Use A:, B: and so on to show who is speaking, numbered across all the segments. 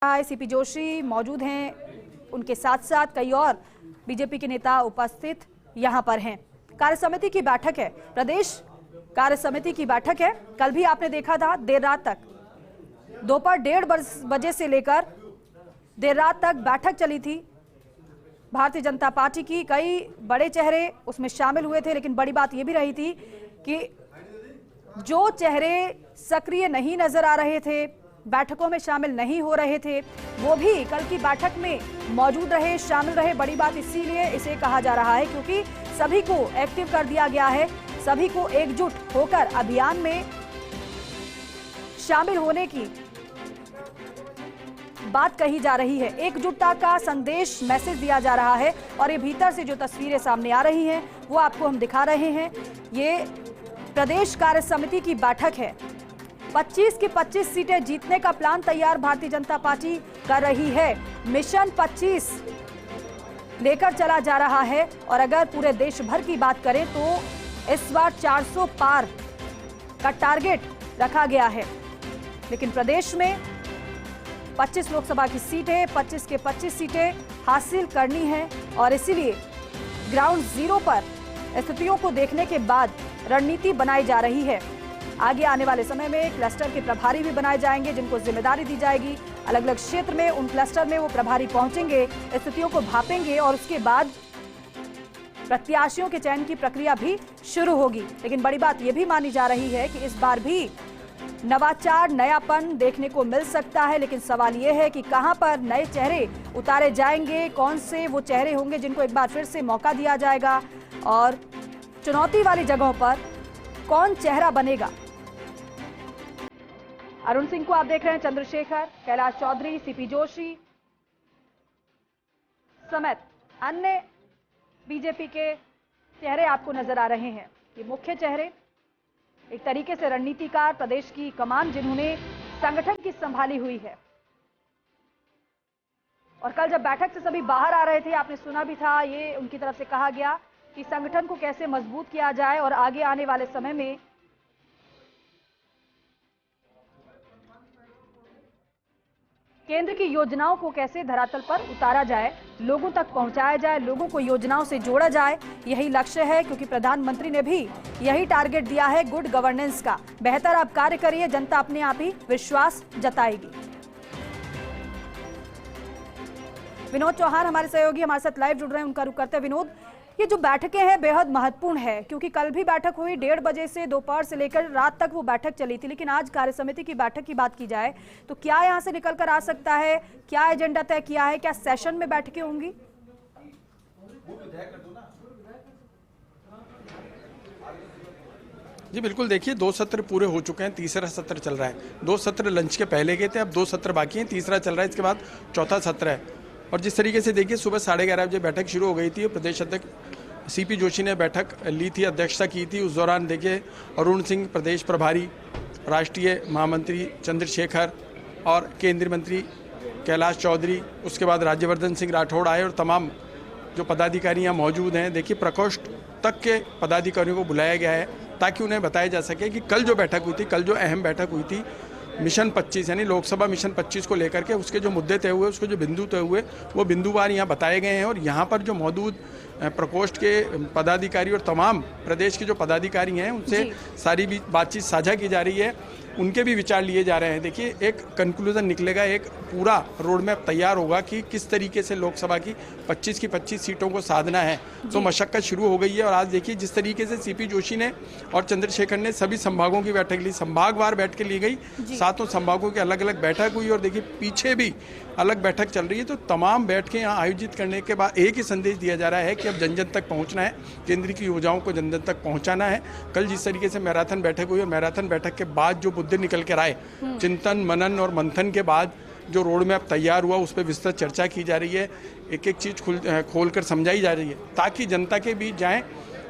A: CP Joshi मौजूद हैं, उनके साथ साथ कई और बीजेपी के नेता उपस्थित यहां पर हैं। कार्य समिति की बैठक है, प्रदेश कार्य समिति की बैठक है। कल भी आपने देखा था देर रात तक, दोपहर 1:30 बजे से लेकर देर रात तक बैठक चली थी। भारतीय जनता पार्टी की कई बड़े चेहरे उसमें शामिल हुए थे, लेकिन बड़ी बात यह भी रही थी कि जो चेहरे सक्रिय नहीं नजर आ रहे थे, बैठकों में शामिल नहीं हो रहे थे, वो भी कल की बैठक में मौजूद रहे, शामिल रहे। बड़ी बात इसीलिए इसे कहा जा रहा है क्योंकि सभी को एक्टिव कर दिया गया है, सभी को एकजुट होकर अभियान में शामिल होने की बात कही जा रही है। एकजुटता का संदेश, मैसेज दिया जा रहा है और ये भीतर से जो तस्वीरें सामने आ रही हैं वो आपको हम दिखा रहे हैं। ये प्रदेश कार्य समिति की बैठक है। 25 की 25 सीटें जीतने का प्लान तैयार भारतीय जनता पार्टी कर रही है। मिशन 25 लेकर चला जा रहा है और अगर पूरे देश भर की बात करें तो इस बार 400 पार का टारगेट रखा गया है। लेकिन प्रदेश में 25 लोकसभा की सीटें, 25 के 25 सीटें हासिल करनी है और इसीलिए ग्राउंड जीरो पर स्थितियों को देखने के बाद रणनीति बनाई जा रही है। आगे आने वाले समय में क्लस्टर के प्रभारी भी बनाए जाएंगे, जिनको जिम्मेदारी दी जाएगी। अलग अलग क्षेत्र में उन क्लस्टर में वो प्रभारी पहुंचेंगे, स्थितियों को भापेंगे और उसके बाद प्रत्याशियों के चयन की प्रक्रिया भी शुरू होगी। लेकिन बड़ी बात यह भी मानी जा रही है कि इस बार भी नवाचार, नयापन देखने को मिल सकता है। लेकिन सवाल यह है कि कहां पर नए चेहरे उतारे जाएंगे, कौन से वो चेहरे होंगे जिनको एक बार फिर से मौका दिया जाएगा और चुनौती वाली जगहों पर कौन चेहरा बनेगा। अरुण सिंह को आप देख रहे हैं, चंद्रशेखर, कैलाश चौधरी, सीपी जोशी समेत अन्य बीजेपी के चेहरे आपको नजर आ रहे हैं। ये मुख्य चेहरे, एक तरीके से रणनीतिकार, प्रदेश की कमान जिन्होंने संगठन की संभाली हुई है। और कल जब बैठक से सभी बाहर आ रहे थे, आपने सुना भी था, ये उनकी तरफ से कहा गया कि संगठन को कैसे मजबूत किया जाए और आगे आने वाले समय में केंद्र की योजनाओं को कैसे धरातल पर उतारा जाए, लोगों तक पहुंचाया जाए, लोगों को योजनाओं से जोड़ा जाए। यही लक्ष्य है क्योंकि प्रधानमंत्री ने भी यही टारगेट दिया है गुड गवर्नेंस का। बेहतर आप कार्य करिए, जनता अपने आप ही विश्वास जताएगी। विनोद चौहान हमारे सहयोगी हमारे साथ लाइव जुड़ रहे हैं, उनका रुख करते हैं। विनोद, ये जो बैठकें हैं बेहद महत्वपूर्ण है क्योंकि कल भी बैठक हुई 1:30 बजे से दोपहर से लेकर रात तक वो बैठक चली थी। लेकिन आज कार्य समिति की बैठक की बात की जाए तो क्या यहां से निकल कर आ सकता है, क्या एजेंडा तय किया है, क्या सेशन में बैठकें होंगी?
B: जी बिल्कुल, देखिए 2 सत्र पूरे हो चुके हैं, तीसरा सत्र चल रहा है। 2 सत्र लंच के पहले गए थे, अब 2 सत्र बाकी हैं, तीसरा चल रहा है, इसके बाद चौथा सत्र है। और जिस तरीके से देखिए सुबह 11:30 बजे बैठक शुरू हो गई थी, प्रदेश अध्यक्ष सीपी जोशी ने बैठक ली थी, अध्यक्षता की थी। उस दौरान देखिए अरुण सिंह प्रदेश प्रभारी, राष्ट्रीय महामंत्री चंद्रशेखर और केंद्रीय मंत्री कैलाश चौधरी, उसके बाद राज्यवर्धन सिंह राठौड़ आए और तमाम जो पदाधिकारी यहाँ मौजूद हैं। देखिए प्रकोष्ठ तक के पदाधिकारियों को बुलाया गया है ताकि उन्हें बताया जा सके कि कल जो बैठक हुई थी, कल जो अहम बैठक हुई थी मिशन 25 यानी लोकसभा मिशन 25 को लेकर के, उसके जो मुद्दे तय हुए, उसके जो बिंदु तय हुए, वो बिंदुवार यहाँ बताए गए हैं। और यहाँ पर जो मौजूद प्रकोष्ठ के पदाधिकारी और तमाम प्रदेश के जो पदाधिकारी हैं उनसे सारी भी बातचीत साझा की जा रही है, उनके भी विचार लिए जा रहे हैं। देखिए एक कंक्लूजन निकलेगा, एक पूरा रोड मैप तैयार होगा कि किस तरीके से लोकसभा की 25 की 25 सीटों को साधना है। तो मशक्कत शुरू हो गई है और आज देखिए जिस तरीके से सीपी जोशी ने और चंद्रशेखर ने सभी संभागों की बैठक ली, संभागवार बैठकें ली गई, सातों संभागों की अलग अलग बैठक हुई और देखिए पीछे भी अलग बैठक चल रही है। तो तमाम बैठकें यहाँ आयोजित करने के बाद एक ही संदेश दिया जा रहा है कि अब जन जन तक पहुँचना है, केंद्र की योजनाओं को जन जन तक पहुँचाना है। कल जिस तरीके से मैराथन बैठक हुई और मैराथन बैठक के बाद जो मुद्दे निकल कर आए, चिंतन मनन और मंथन के बाद जो रोड मैप तैयार हुआ उस पर विस्तृत चर्चा की जा रही है, एक एक चीज़ खोल कर समझाई जा रही है ताकि जनता के बीच जाएं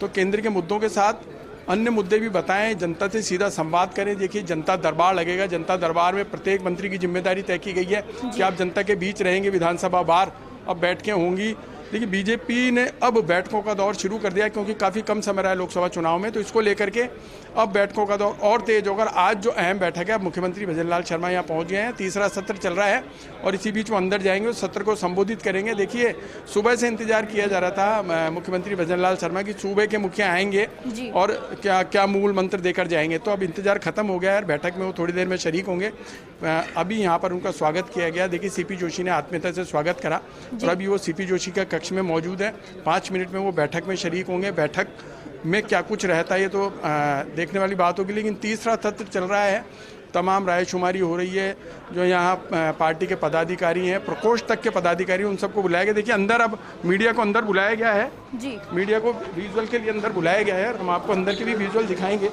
B: तो केंद्र के मुद्दों के साथ अन्य मुद्दे भी बताएं, जनता से सीधा संवाद करें। देखिए जनता दरबार लगेगा, जनता दरबार में प्रत्येक मंत्री की जिम्मेदारी तय की गई है कि आप जनता के बीच रहेंगे, विधानसभा बार अब बैठकें होंगी, देखिए बीजेपी ने अब बैठकों का दौर शुरू कर दिया क्योंकि काफ़ी कम समय रहा है लोकसभा चुनाव में, तो इसको लेकर के अब बैठकों का दौर और तेज होगा। आज जो अहम बैठक है, अब मुख्यमंत्री भजनलाल शर्मा यहाँ पहुँच गए हैं, तीसरा सत्र चल रहा है और इसी बीच वो अंदर जाएंगे, उस सत्र को संबोधित करेंगे। देखिए सुबह से इंतजार किया जा रहा था मुख्यमंत्री भजनलाल शर्मा की सूबे के मुखिया आएंगे और क्या क्या मूल मंत्र देकर जाएंगे, तो अब इंतजार खत्म हो गया है। बैठक में वो थोड़ी देर में शरीक होंगे। अभी यहाँ पर उनका स्वागत किया गया। देखिए सीपी जोशी ने आत्मीयता से स्वागत करा और अभी वो सीपी जोशी का कक्ष में मौजूद है। 5 मिनट में वो बैठक में शरीक होंगे। बैठक में क्या कुछ रहता है ये तो देखने वाली बात होगी, लेकिन तीसरा सत्र चल रहा है। तमाम रायशुमारी हो रही है। जो यहाँ पार्टी के पदाधिकारी हैं, प्रकोष्ठ तक के पदाधिकारी, उन सबको बुलाया गया। देखिए अंदर अब मीडिया को अंदर बुलाया गया है जी, मीडिया को विजुअल के लिए अंदर बुलाया गया है और हम आपको अंदर के भी विजुअल दिखाएंगे।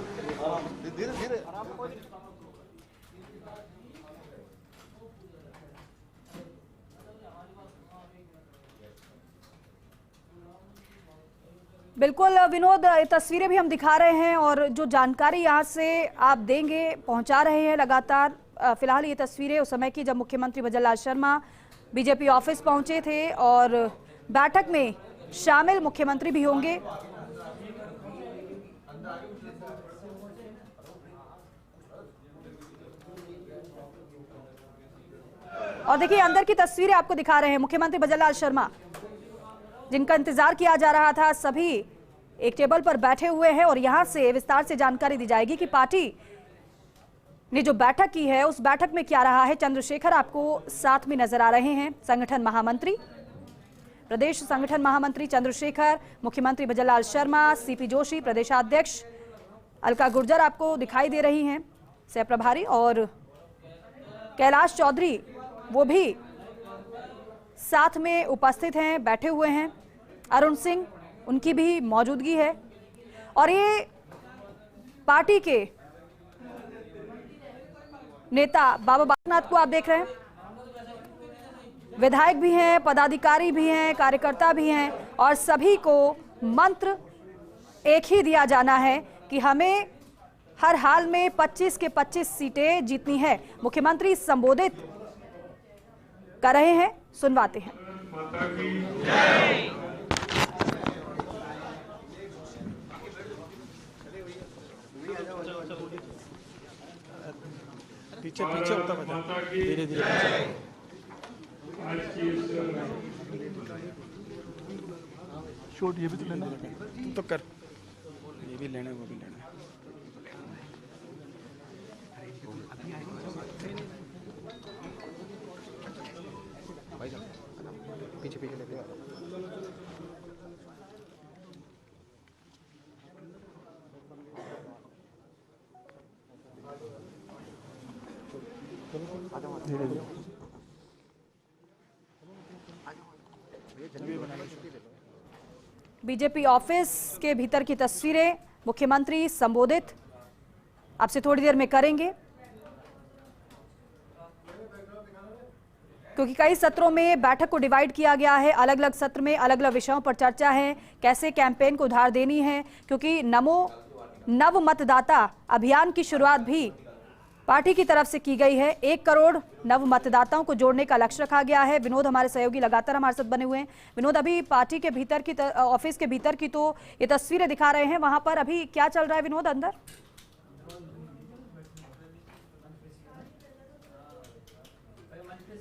A: बिल्कुल विनोद, तस्वीरें भी हम दिखा रहे हैं और जो जानकारी यहाँ से आप देंगे पहुंचा रहे हैं लगातार। फिलहाल ये तस्वीरें उस समय की जब मुख्यमंत्री भजनलाल शर्मा बीजेपी ऑफिस पहुंचे थे और बैठक में शामिल मुख्यमंत्री भी होंगे। और देखिए अंदर की तस्वीरें आपको दिखा रहे हैं। मुख्यमंत्री भजनलाल शर्मा, जिनका इंतजार किया जा रहा था, सभी एक टेबल पर बैठे हुए हैं और यहां से विस्तार से जानकारी दी जाएगी कि पार्टी ने जो बैठक की है उस बैठक में क्या रहा है। चंद्रशेखर आपको साथ में नजर आ रहे हैं, संगठन महामंत्री, प्रदेश संगठन महामंत्री चंद्रशेखर, मुख्यमंत्री भजनलाल शर्मा, सीपी जोशी प्रदेशाध्यक्ष, अलका गुर्जर आपको दिखाई दे रही हैं सह प्रभारी, और कैलाश चौधरी वो भी साथ में उपस्थित हैं, बैठे हुए हैं। अरुण सिंह, उनकी भी मौजूदगी है। और ये पार्टी के नेता बाबा बालकनाथ को आप देख रहे हैं, विधायक भी हैं, पदाधिकारी भी हैं, कार्यकर्ता भी हैं और सभी को मंत्र एक ही दिया जाना है कि हमें हर हाल में 25 के 25 सीटें जीतनी है। मुख्यमंत्री संबोधित कर रहे हैं, सुनवाते हैं।
B: पीछे पीछे होता बता, धीरे धीरे शॉट ये भी तो लेना, तुम तो कर, ये भी लेना है वो भी लेना है। पीछे पीछे लेते हैं। धीरे धीरे
A: बीजेपी ऑफिस के भीतर की तस्वीरें मुख्यमंत्री संबोधित आपसे थोड़ी देर में करेंगे, क्योंकि कई सत्रों में बैठक को डिवाइड किया गया है। अलग अलग सत्र में अलग अलग विषयों पर चर्चा है, कैसे कैंपेन को धार देनी है, क्योंकि नमो नव मतदाता अभियान की शुरुआत भी पार्टी की तरफ से की गई है। 1 करोड़ नव मतदाताओं को जोड़ने का लक्ष्य रखा गया है। विनोद हमारे सहयोगी लगातार हमारे साथ बने हुए हैं। विनोद, अभी पार्टी के भीतर की ऑफिस के भीतर की तो ये तस्वीरें दिखा रहे हैं, वहां पर अभी क्या चल रहा है विनोद अंदर?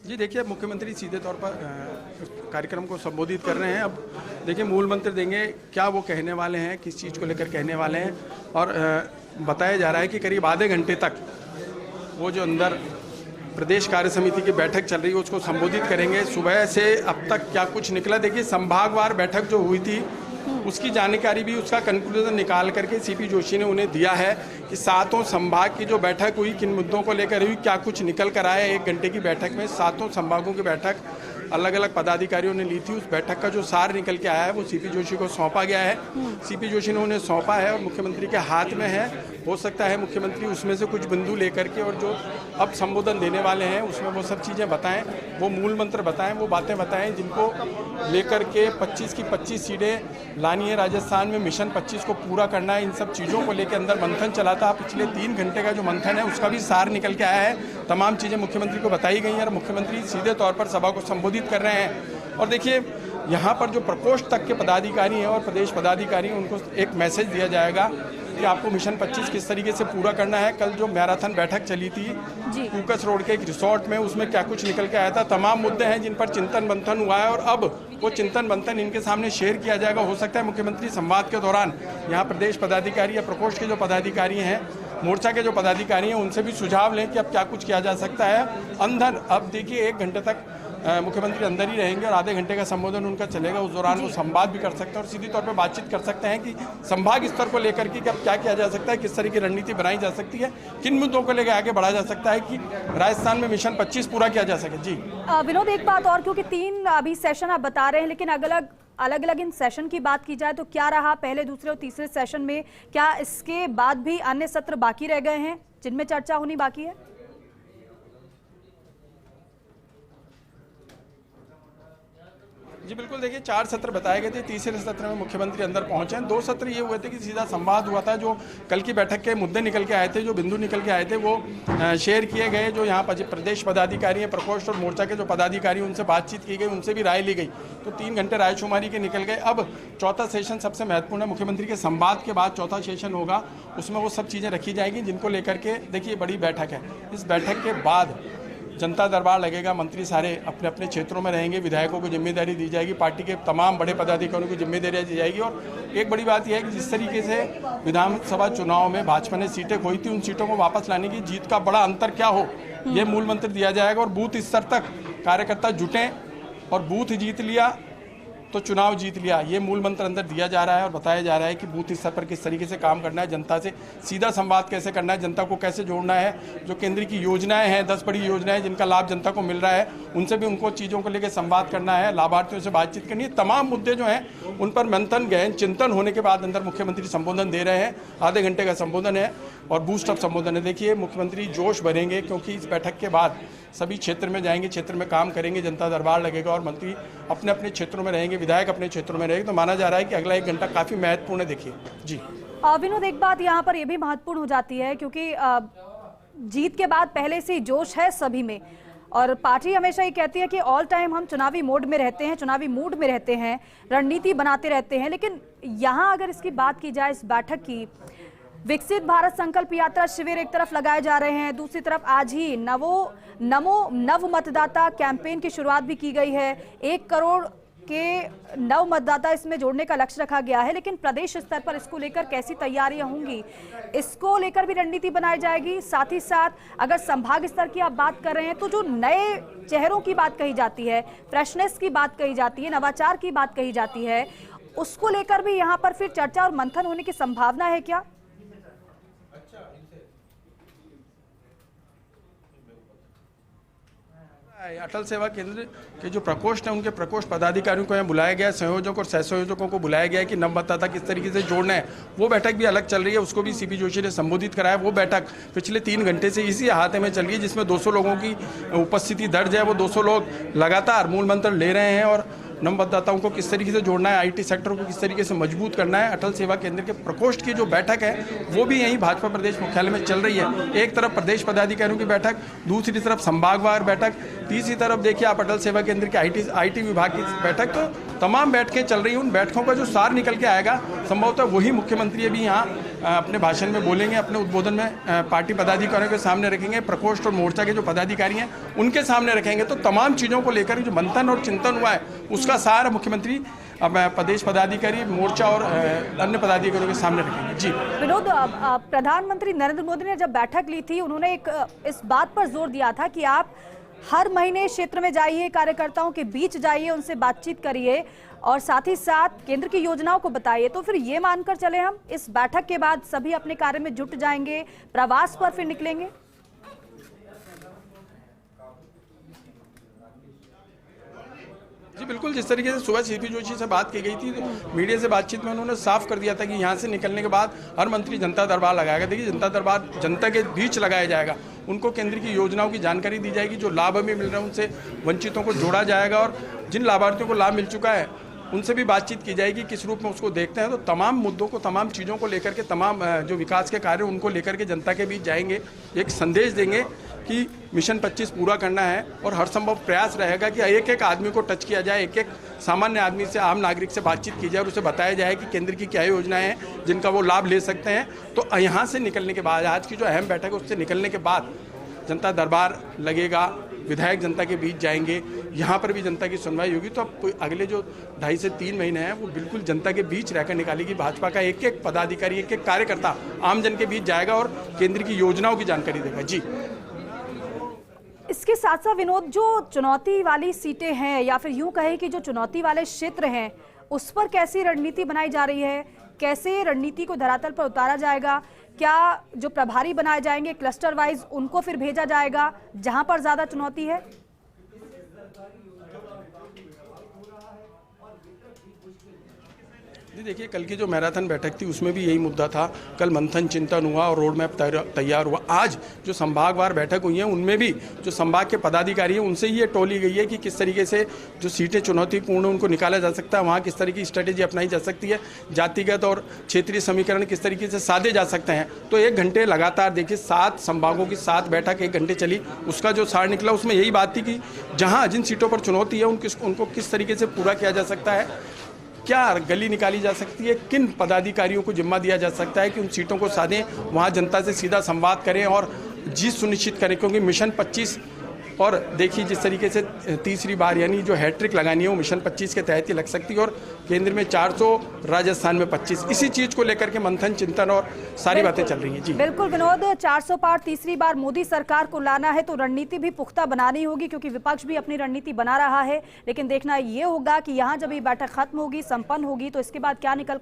B: जी देखिए, मुख्यमंत्री सीधे तौर पर कार्यक्रम को संबोधित कर रहे हैं। अब देखिए मूल मंत्र देंगे, क्या वो कहने वाले हैं, किस चीज़ को लेकर कहने वाले हैं। और बताया जा रहा है कि करीब आधे घंटे तक वो जो अंदर प्रदेश कार्य समिति की बैठक चल रही है उसको संबोधित करेंगे। सुबह से अब तक क्या कुछ निकला, देखिए संभागवार बैठक जो हुई थी उसकी जानकारी भी, उसका कंक्लूजन निकाल करके सीपी जोशी ने उन्हें दिया है कि 7 संभाग की जो बैठक हुई, किन मुद्दों को लेकर हुई, क्या कुछ निकल कर आया। 1 घंटे की बैठक में 7 संभागों की बैठक अलग अलग पदाधिकारियों ने ली थी। उस बैठक का जो सार निकल के आया है वो सीपी जोशी को सौंपा गया है। सीपी जोशी ने उन्हें सौंपा है और मुख्यमंत्री के हाथ में है। हो सकता है मुख्यमंत्री उसमें से कुछ बिंदु लेकर के और जो अब संबोधन देने वाले हैं उसमें वो सब चीज़ें बताएं, वो मूल मंत्र बताएं, वो बातें बताएं जिनको लेकर के 25 की 25 सीटें लानी है। राजस्थान में मिशन 25 को पूरा करना है। इन सब चीज़ों को लेकर अंदर मंथन चला था। पिछले 3 घंटे का जो मंथन है उसका भी सार निकल के आया है। तमाम चीज़ें मुख्यमंत्री को बताई गई हैं और मुख्यमंत्री सीधे तौर पर सभा को संबोधित कर रहे हैं। और देखिए यहाँ पर जो प्रकोष्ठ तक के पदाधिकारी हैं और प्रदेश पदाधिकारी हैं उनको एक मैसेज दिया जाएगा कि आपको मिशन 25 किस तरीके से पूरा करना है। कल जो मैराथन बैठक चली थी कुकस रोड के एक रिसोर्ट में, उसमें क्या कुछ निकल के आया था, तमाम मुद्दे हैं जिन पर चिंतन मंथन हुआ है और अब वो चिंतन मंथन इनके सामने शेयर किया जाएगा। हो सकता है मुख्यमंत्री संवाद के दौरान यहाँ प्रदेश पदाधिकारी या प्रकोष्ठ के जो पदाधिकारी हैं, मोर्चा के जो पदाधिकारी हैं, उनसे भी सुझाव लें कि अब क्या कुछ किया जा सकता है। अंदर अब देखिए 1 घंटे तक मुख्यमंत्री अंदर ही रहेंगे और आधे घंटे का संबोधन उनका चलेगा। उस दौरान वो संवाद भी कर सकते हैं और सीधी तौर पे बातचीत कर सकते हैं कि संभाग स्तर को लेकर के अब क्या किया जा सकता है, किस तरह की रणनीति बनाई जा सकती है, किन मुद्दों को लेकर आगे बढ़ा जा सकता है कि राजस्थान में मिशन 25 पूरा किया जा सके। जी
A: विनोद, एक बात और, क्योंकि 3 अभी सेशन आप बता रहे हैं, लेकिन अलग अलग इन सेशन की बात की जाए तो क्या रहा पहले, दूसरे और तीसरे सेशन में? क्या इसके बाद भी अन्य सत्र बाकी रह गए हैं जिनमें चर्चा होनी बाकी है?
B: जी बिल्कुल, देखिए 4 सत्र बताए गए थे। तीसरे सत्र में मुख्यमंत्री अंदर पहुंचे हैं। 2 सत्र ये हुए थे कि सीधा संवाद हुआ था। जो कल की बैठक के मुद्दे निकल के आए थे, जो बिंदु निकल के आए थे, वो शेयर किए गए। जो यहाँ प्रदेश पदाधिकारी हैं, प्रकोष्ठ और मोर्चा के जो पदाधिकारी, उनसे बातचीत की गई, उनसे भी राय ली गई। तो 3 घंटे रायशुमारी के निकल गए। अब चौथा सेशन सबसे महत्वपूर्ण है। मुख्यमंत्री के संवाद के बाद चौथा सेशन होगा, उसमें वो सब चीज़ें रखी जाएंगी जिनको लेकर के देखिए बड़ी बैठक है। इस बैठक के बाद जनता दरबार लगेगा, मंत्री सारे अपने अपने क्षेत्रों में रहेंगे, विधायकों को जिम्मेदारी दी जाएगी, पार्टी के तमाम बड़े पदाधिकारियों को जिम्मेदारी दी जाएगी। और एक बड़ी बात यह है कि जिस तरीके से विधानसभा चुनाव में भाजपा ने सीटें खोई थी, उन सीटों को वापस लाने की जीत का बड़ा अंतर क्या हो, ये मूल मंत्र दिया जाएगा। और बूथ स्तर तक कार्यकर्ता जुटें और बूथ जीत लिया तो चुनाव जीत लिया, ये मूल मंत्र अंदर दिया जा रहा है और बताया जा रहा है कि बूथ स्तर पर किस तरीके से काम करना है, जनता से सीधा संवाद कैसे करना है, जनता को कैसे जोड़ना है। जो केंद्र की योजनाएं हैं, 10 बड़ी योजनाएं जिनका लाभ जनता को मिल रहा है, उनसे भी उनको चीज़ों को लेकर संवाद करना है, लाभार्थियों से बातचीत करनी है। तमाम मुद्दे जो हैं उन पर मंथन गहन चिंतन होने के बाद अंदर मुख्यमंत्री संबोधन दे रहे हैं। आधे घंटे का संबोधन है और बूस्ट अप संबोधन है। देखिए मुख्यमंत्री जोश भरेंगे क्योंकि इस बैठक के बाद सभी क्षेत्र में जाएंगे, क्षेत्र में काम करेंगे, जनता दरबार लगेगा और मंत्री अपने अपने क्षेत्रों में रहेंगे, विधायक अपने क्षेत्रों में रहेंगे। तो माना जा रहा है कि अगला 1 घंटा काफ़ी महत्वपूर्ण है। देखिए जी
A: विनोद, एक बात यहाँ पर यह भी महत्वपूर्ण हो जाती है क्योंकि जीत के बाद पहले से जोश है सभी में और पार्टी हमेशा ये कहती है कि ऑल टाइम हम चुनावी मोड में रहते हैं, चुनावी मूड में रहते हैं, रणनीति बनाते रहते हैं। लेकिन यहाँ अगर इसकी बात की जाए, इस बैठक की, विकसित भारत संकल्प यात्रा शिविर एक तरफ लगाए जा रहे हैं, दूसरी तरफ आज ही नव मतदाता कैंपेन की शुरुआत भी की गई है। 1 करोड़ के नव मतदाता इसमें जोड़ने का लक्ष्य रखा गया है। लेकिन प्रदेश स्तर पर इसको लेकर कैसी तैयारियां होंगी, इसको लेकर भी रणनीति बनाई जाएगी। साथ ही साथ अगर संभाग स्तर की आप बात कर रहे हैं तो जो नए चेहरों की बात कही जाती है, फ्रेशनेस की बात कही जाती है, नवाचार की बात कही जाती है, उसको लेकर भी यहाँ पर फिर चर्चा और मंथन होने की संभावना है क्या?
B: अटल सेवा केंद्र के जो प्रकोष्ठ हैं, उनके प्रकोष्ठ पदाधिकारियों को यहाँ बुलाया गया है, संयोजक और सहसंयोजकों को बुलाया गया है कि नव मतदाता किस तरीके से जोड़ना है। वो बैठक भी अलग चल रही है, उसको भी सीपी जोशी ने संबोधित कराया। वो बैठक पिछले 3 घंटे से इसी अहाते में चल रही है, जिसमें 200 लोगों की उपस्थिति दर्ज है। वो 200 लोग लगातार मूल मंत्र ले रहे हैं और नव मतदाताओं को किस तरीके से जोड़ना है, आईटी सेक्टर को किस तरीके से मजबूत करना है। अटल सेवा केंद्र के प्रकोष्ठ की जो बैठक है वो भी यहीं भाजपा प्रदेश मुख्यालय में चल रही है। एक तरफ प्रदेश पदाधिकारियों की बैठक, दूसरी तरफ संभागवार बैठक, तीसरी तरफ देखिए आप अटल सेवा केंद्र के आईटी विभाग की बैठक। तो तमाम बैठकें चल रही हैं। उन बैठकों का जो सार निकल के आएगा संभवतः वही मुख्यमंत्री अभी यहाँ अपने भाषण में बोलेंगे, अपने उद्बोधन में पार्टी पदाधिकारियों के सामने रखेंगे, प्रकोष्ठ और मोर्चा के जो पदाधिकारी हैं उनके सामने रखेंगे। तो तमाम चीज़ों को लेकर जो मंथन और चिंतन हुआ है उसका सार मुख्यमंत्री अब प्रदेश पदाधिकारी, मोर्चा और अन्य पदाधिकारियों के सामने रखेंगे। जी
A: विनोद, प्रधानमंत्री नरेंद्र मोदी ने जब बैठक ली थी, उन्होंने इस बात पर जोर दिया था कि आप हर महीने क्षेत्र में जाइए, कार्यकर्ताओं के बीच जाइए, उनसे बातचीत करिए और साथ ही साथ केंद्र की योजनाओं को बताइए। तो फिर ये मानकर चले हम इस बैठक के बाद सभी अपने कार्य में जुट जाएंगे, प्रवास पर फिर निकलेंगे?
B: जी बिल्कुल, जिस तरीके से सुबह सीपी जोशी से बात की गई थी तो मीडिया से बातचीत में उन्होंने साफ कर दिया था कि यहाँ से निकलने के बाद हर मंत्री जनता दरबार लगाएगा। देखिए जनता दरबार जनता के बीच लगाया जाएगा, उनको केंद्र की योजनाओं की जानकारी दी जाएगी, जो लाभ हमें मिल रहे हैं उनसे वंचितों को जोड़ा जाएगा और जिन लाभार्थियों को लाभ मिल चुका है उनसे भी बातचीत की जाएगी किस रूप में उसको देखते हैं। तो तमाम मुद्दों को, तमाम चीज़ों को लेकर के, तमाम जो विकास के कार्य उनको लेकर के जनता के बीच जाएंगे, एक संदेश देंगे कि मिशन 25 पूरा करना है और हर संभव प्रयास रहेगा कि एक एक आदमी को टच किया जाए, एक एक सामान्य आदमी से, आम नागरिक से बातचीत की जाए और उसे बताया जाए कि केंद्र की क्या योजनाएं हैं जिनका वो लाभ ले सकते हैं। तो यहाँ से निकलने के बाद, आज की जो अहम बैठक है उससे निकलने के बाद जनता दरबार लगेगा, विधायक जनता के बीच जाएंगे, यहाँ पर भी जनता की सुनवाई होगी। तो अब अगले जो 2.5 से 3 महीने हैं वो बिल्कुल जनता के बीच रहकर निकालेगी। भाजपा का एक एक पदाधिकारी, एक एक कार्यकर्ता आम जन के बीच जाएगा और केंद्र की योजनाओं की जानकारी देगा। जी,
A: इसके साथ साथ विनोद, जो चुनौती वाली सीटें हैं या फिर यूं कहें कि जो चुनौती वाले क्षेत्र हैं, उस पर कैसी रणनीति बनाई जा रही है? कैसे रणनीति को धरातल पर उतारा जाएगा? क्या जो प्रभारी बनाए जाएंगे क्लस्टर वाइज, उनको फिर भेजा जाएगा जहां पर ज्यादा चुनौती है?
B: जी देखिए, कल की जो मैराथन बैठक थी उसमें भी यही मुद्दा था। कल मंथन चिंतन हुआ और रोड मैप तैयार हुआ। आज जो संभागवार बैठक हुई है उनमें भी जो संभाग के पदाधिकारी हैं उनसे ये टोली गई है कि किस तरीके से जो सीटें चुनौतीपूर्ण उनको निकाला जा सकता है, वहाँ किस तरह की स्ट्रेटेजी अपनाई जा सकती है, जातिगत और क्षेत्रीय समीकरण किस तरीके से साधे जा सकते हैं। तो 1 घंटे लगातार देखिए 7 संभागों की 7 बैठक 1 घंटे चली। उसका जो सार निकला उसमें यही बात थी कि जहाँ जिन सीटों पर चुनौती है उनको किस तरीके से पूरा किया जा सकता है, क्या गली निकाली जा सकती है, किन पदाधिकारियों को जिम्मा दिया जा सकता है कि उन सीटों को साधें, वहाँ जनता से सीधा संवाद करें और जीत सुनिश्चित करें। क्योंकि मिशन 25 और देखिए जिस तरीके से तीसरी बार यानी जो हैट्रिक लगानी है वो मिशन 25 के तहत ही लग सकती है और केंद्र में 400, राजस्थान में 25, इसी चीज को लेकर के मंथन चिंतन और सारी बातें चल रही हैं। जी
A: बिल्कुल विनोद, 400 पार तीसरी बार मोदी सरकार को लाना है तो रणनीति भी पुख्ता बनानी होगी, क्योंकि विपक्ष भी अपनी रणनीति बना रहा है। लेकिन देखना ये होगा कि यहाँ जब ये बैठक खत्म होगी, संपन्न होगी, तो इसके बाद क्या निकल कर